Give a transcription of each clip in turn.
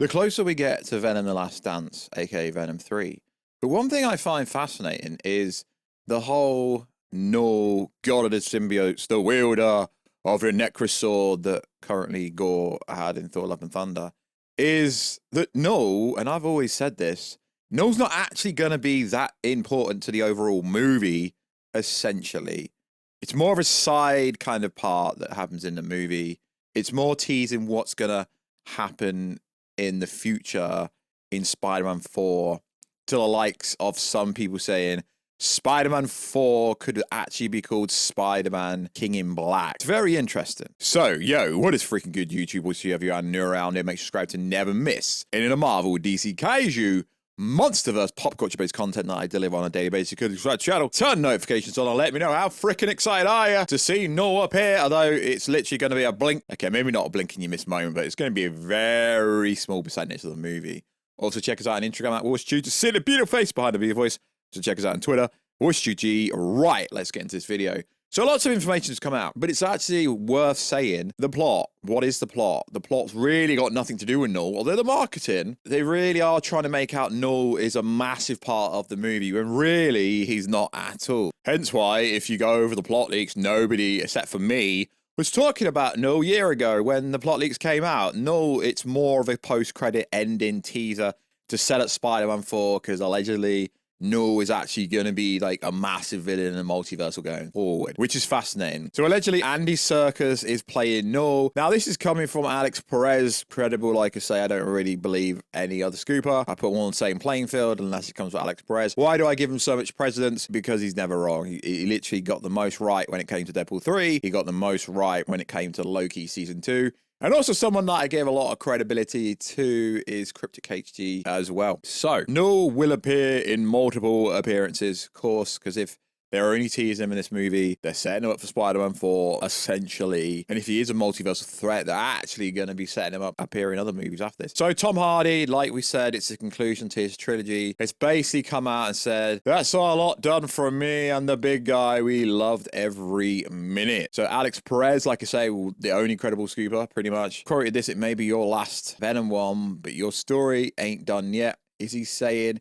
the closer we get to Venom the Last Dance, aka Venom 3. But one thing I find fascinating is the whole Knull, god of the symbiotes, the wielder of your Necro sword that currently Gore had in Thor Love and Thunder, is that Knull, and I've always said this, Knull's not actually going to be that important to the overall movie, essentially. It's more of a side kind of part that happens in the movie. It's more teasing what's going to happen in the future in Spider-Man 4, to the likes of some people saying Spider-Man 4 could actually be called Spider-Man King in Black. It's very interesting. So, yo, what is freaking good, YouTube? We'll see if you're new around here. Make sure to subscribe to never miss any of the Marvel, DC, Kaiju, Monsterverse, pop culture-based content that I deliver on a daily basis. You could subscribe to the channel, turn notifications on, and let me know how freaking excited are you to see Knull up here, although it's literally going to be a blink. Okay, maybe not a blink and you miss moment, but it's going to be a very small percentage of the movie. Also, check us out on Instagram at Warstu to see the beautiful face behind the beautiful voice. So check us out on Twitter, WarstuG. Right, let's get into this video. So lots of information has come out, but it's actually worth saying the plot. What is the plot? The plot's really got nothing to do with Knull, although the marketing, they really are trying to make out Knull is a massive part of the movie, when really he's not at all. Hence why, if you go over the plot leaks, nobody, except for me, was talking about Knull a year ago when the plot leaks came out. Knull, it's more of a post-credit ending teaser to set up Spider-Man 4, because allegedly Knull is actually going to be like a massive villain in the multiversal going forward, which is fascinating. So allegedly Andy Serkis is playing Knull. Now this is coming from Alex Perez, credible, like I say, I don't really believe any other scooper. I put one on the same playing field unless it comes from Alex Perez. Why do I give him so much precedence? Because he's never wrong. He literally got the most right when it came to Deadpool 3. He got the most right when it came to Loki Season 2. And also someone that I gave a lot of credibility to is Cryptic HG as well. So, Knull will appear in multiple appearances, of course, because if they're only teasing him in this movie, they're setting him up for Spider-Man 4, essentially. And if he is a multiversal threat, they're actually going to be setting him up appear in other movies after this. So Tom Hardy, like we said, it's the conclusion to his trilogy. It's basically come out and said, that's a lot done from me and the big guy. We loved every minute. So Alex Perez, like I say, the only credible scooper, pretty much, quoted this, it may be your last Venom one, but your story ain't done yet. Is he saying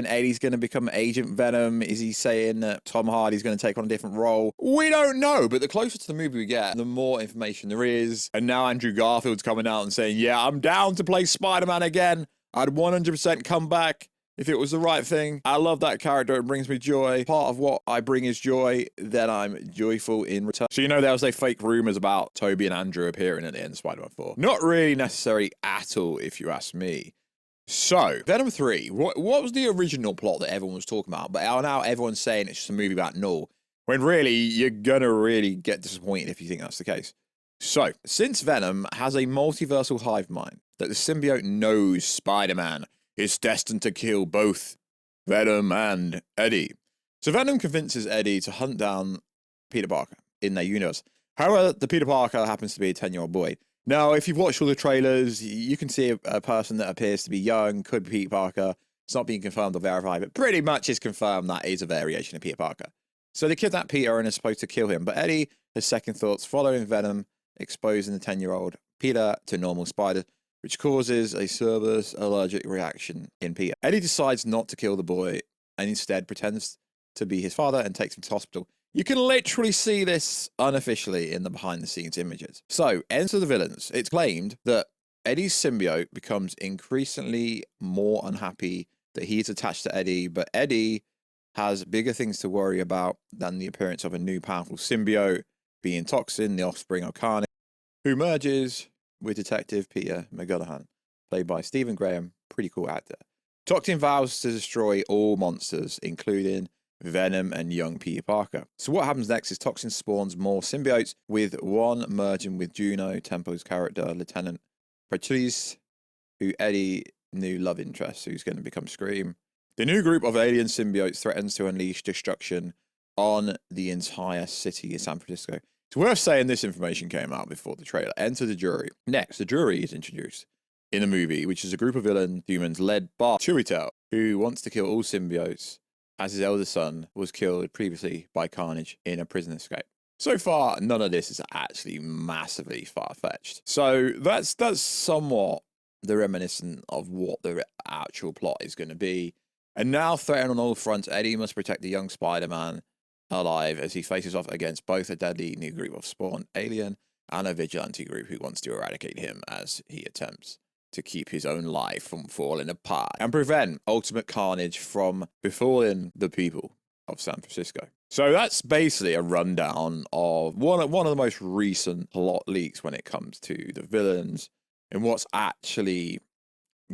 Eddie's going to become Agent Venom? Is he saying that Tom Hardy's going to take on a different role? We don't know, but the closer to the movie we get, the more information there is. And now Andrew Garfield's coming out and saying, yeah, I'm down to play Spider-Man again. I'd 100% come back if it was the right thing. I love that character. It brings me joy. Part of what I bring is joy. Then I'm joyful in return. So, you know, there was fake rumors about Toby and Andrew appearing at the end of Spider-Man 4. Not really necessary at all, if you ask me. So, Venom 3, what was the original plot that everyone was talking about? But now everyone's saying it's just a movie about Knull, when really, you're gonna really get disappointed if you think that's the case. So, since Venom has a multiversal hive mind, that the symbiote knows Spider-Man is destined to kill both Venom and Eddie. So Venom convinces Eddie to hunt down Peter Parker in their universe. However, the Peter Parker happens to be a 10-year-old boy. Now, if you've watched all the trailers, you can see a person that appears to be young, could be Peter Parker. It's not being confirmed or verified, but pretty much is confirmed that is a variation of Peter Parker. So they kidnap Peter and are supposed to kill him, but Eddie has second thoughts following Venom exposing the 10-year-old Peter to normal spiders, which causes a service allergic reaction in Peter. Eddie decides not to kill the boy and instead pretends to be his father and takes him to hospital. You can literally see this unofficially in the behind-the-scenes images. So, enter the villains. It's claimed that Eddie's symbiote becomes increasingly more unhappy that he's attached to Eddie, but Eddie has bigger things to worry about than the appearance of a new powerful symbiote, being Toxin, the offspring of Carnage, who merges with Detective Peter McGonagall, played by Stephen Graham, pretty cool actor. Toxin vows to destroy all monsters, including Venom and young Peter Parker. So what happens next is Toxin spawns more symbiotes, with one merging with Juno Tempo's character, Lieutenant Patrice, who Eddie new love interest, who's going to become Scream. The new group of alien symbiotes threatens to unleash destruction on the entire city of San Francisco. It's worth saying this information came out before the trailer. Enter the jury. Next, the jury is introduced in the movie, which is a group of villain humans led by Chiwetel, who wants to kill all symbiotes, as his eldest son was killed previously by Carnage in a prison escape. So far, none of this is actually massively far-fetched. So that's somewhat the reminiscent of what the actual plot is going to be. And now, threatened on all fronts, Eddie must protect the young Spider-Man alive as he faces off against both a deadly new group of spawned alien and a vigilante group who wants to eradicate him as he attempts to keep his own life from falling apart and prevent ultimate carnage from befalling the people of San Francisco. So that's basically a rundown of one of the most recent plot leaks when it comes to the villains and what's actually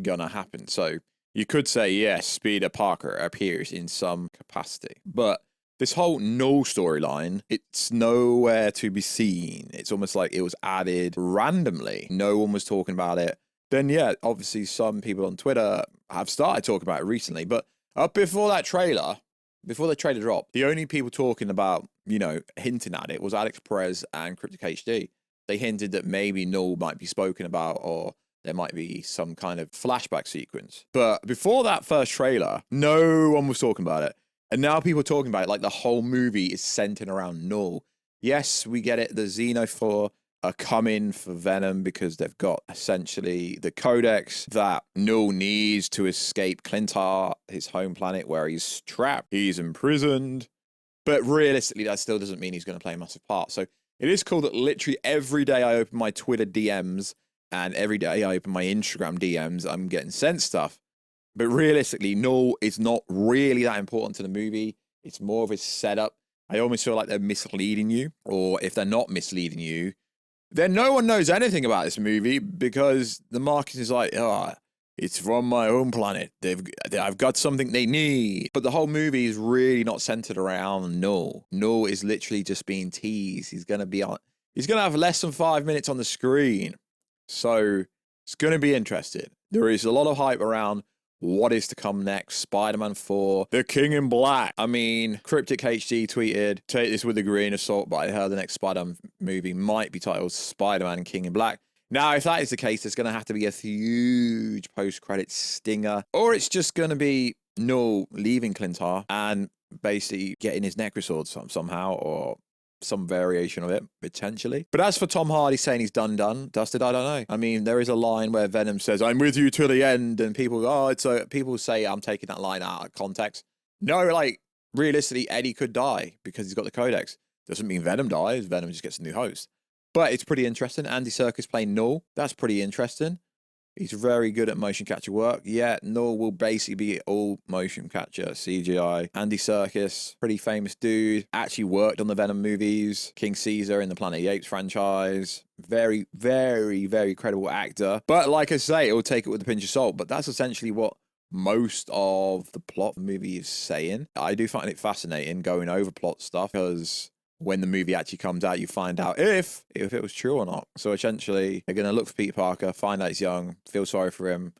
gonna happen. So you could say, yes, Peter Parker appears in some capacity, but this whole Knull storyline, it's nowhere to be seen. It's almost like it was added randomly. No one was talking about it. Then, yeah, obviously some people on Twitter have started talking about it recently, but up before that trailer, before the trailer dropped, the only people talking about, you know, hinting at it was Alex Perez and Cryptic HD. They hinted that maybe Knull might be spoken about or there might be some kind of flashback sequence. But before that first trailer, no one was talking about it. And now people are talking about it like the whole movie is centered around Knull. Yes, we get it. The Xenophore are coming for Venom because they've got essentially the codex that Knull needs to escape Clintar, his home planet where he's trapped. He's imprisoned. But realistically, that still doesn't mean he's going to play a massive part. So it is cool that literally every day I open my Twitter DMs and every day I open my Instagram DMs, I'm getting sent stuff. But realistically, Knull is not really that important to the movie. It's more of a setup. I almost feel like they're misleading you. Or if they're not misleading you, then no one knows anything about this movie because the marketing is like, oh, it's from my home planet. I've got something they need. But the whole movie is really not centered around Knull. Knull is literally just being teased. He's going to have less than 5 minutes on the screen. So it's going to be interesting. There is a lot of hype around what is to come next. Spider-Man 4, The King in Black. I mean, Cryptic HD tweeted, take this with a grain of salt, but I heard the next Spider-Man movie might be titled Spider-Man King in Black. Now, if that is the case, there's going to have to be a huge post-credit stinger, or it's just going to be Knull leaving Clintar and basically getting his Necrosword somehow, or some variation of it, potentially. But as for Tom Hardy saying he's dusted, I don't know. I mean, there is a line where Venom says, I'm with you to the end, and people go, people say I'm taking that line out of context. No, like, realistically, Eddie could die because he's got the Codex. Doesn't mean Venom dies, Venom just gets a new host. But it's pretty interesting. Andy Serkis playing Knull. That's pretty interesting. He's very good at motion capture work. Yeah, Knull will basically be all motion capture, CGI. Andy Serkis, pretty famous dude. Actually worked on the Venom movies. King Caesar in the Planet of the Apes franchise. Very, very, very credible actor. But like I say, it will take it with a pinch of salt. But that's essentially what most of the plot of the movie is saying. I do find it fascinating going over plot stuff because when the movie actually comes out, you find out if it was true or not. So essentially, they're going to look for Peter Parker, find out he's young, feel sorry for him,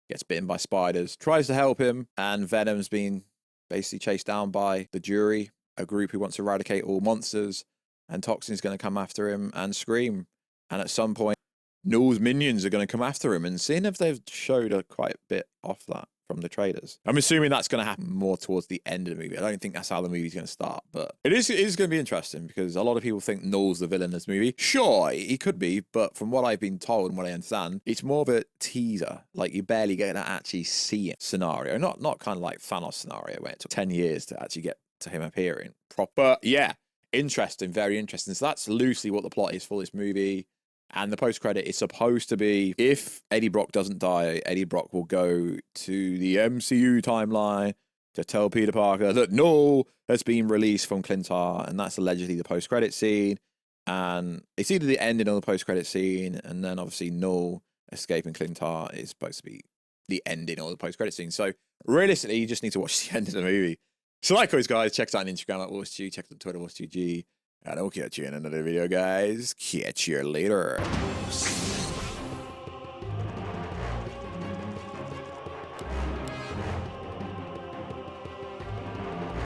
gets bitten by spiders, tries to help him, and Venom's being basically chased down by the jury, a group who wants to eradicate all monsters, and Toxin's going to come after him and scream. And at some point, Knull's minions are going to come after him, and seeing if they've showed quite a bit off that from the trailers. I'm assuming that's going to happen more towards the end of the movie. I don't think that's how the movie's going to start, but it is going to be interesting because a lot of people think Knull's the villain in this movie. Sure, he could be, but from what I've been told and what I understand, it's more of a teaser. Like, you barely get to actually see it scenario. Not kind of like Thanos scenario where it took 10 years to actually get to him appearing. But yeah, interesting, very interesting. So that's loosely what the plot is for this movie. And the post-credit is supposed to be, if Eddie Brock doesn't die, Eddie Brock will go to the MCU timeline to tell Peter Parker that Knull has been released from Clintar, and that's allegedly the post-credit scene. And it's either the ending of the post-credit scene, and then obviously Knull escaping Clintar is supposed to be the ending of the post-credit scene. So realistically, you just need to watch the end of the movie. So like always, guys, check us out on Instagram at Warstu, check us on Twitter, Warstu G. And I'll catch you in another video, guys. Catch you later.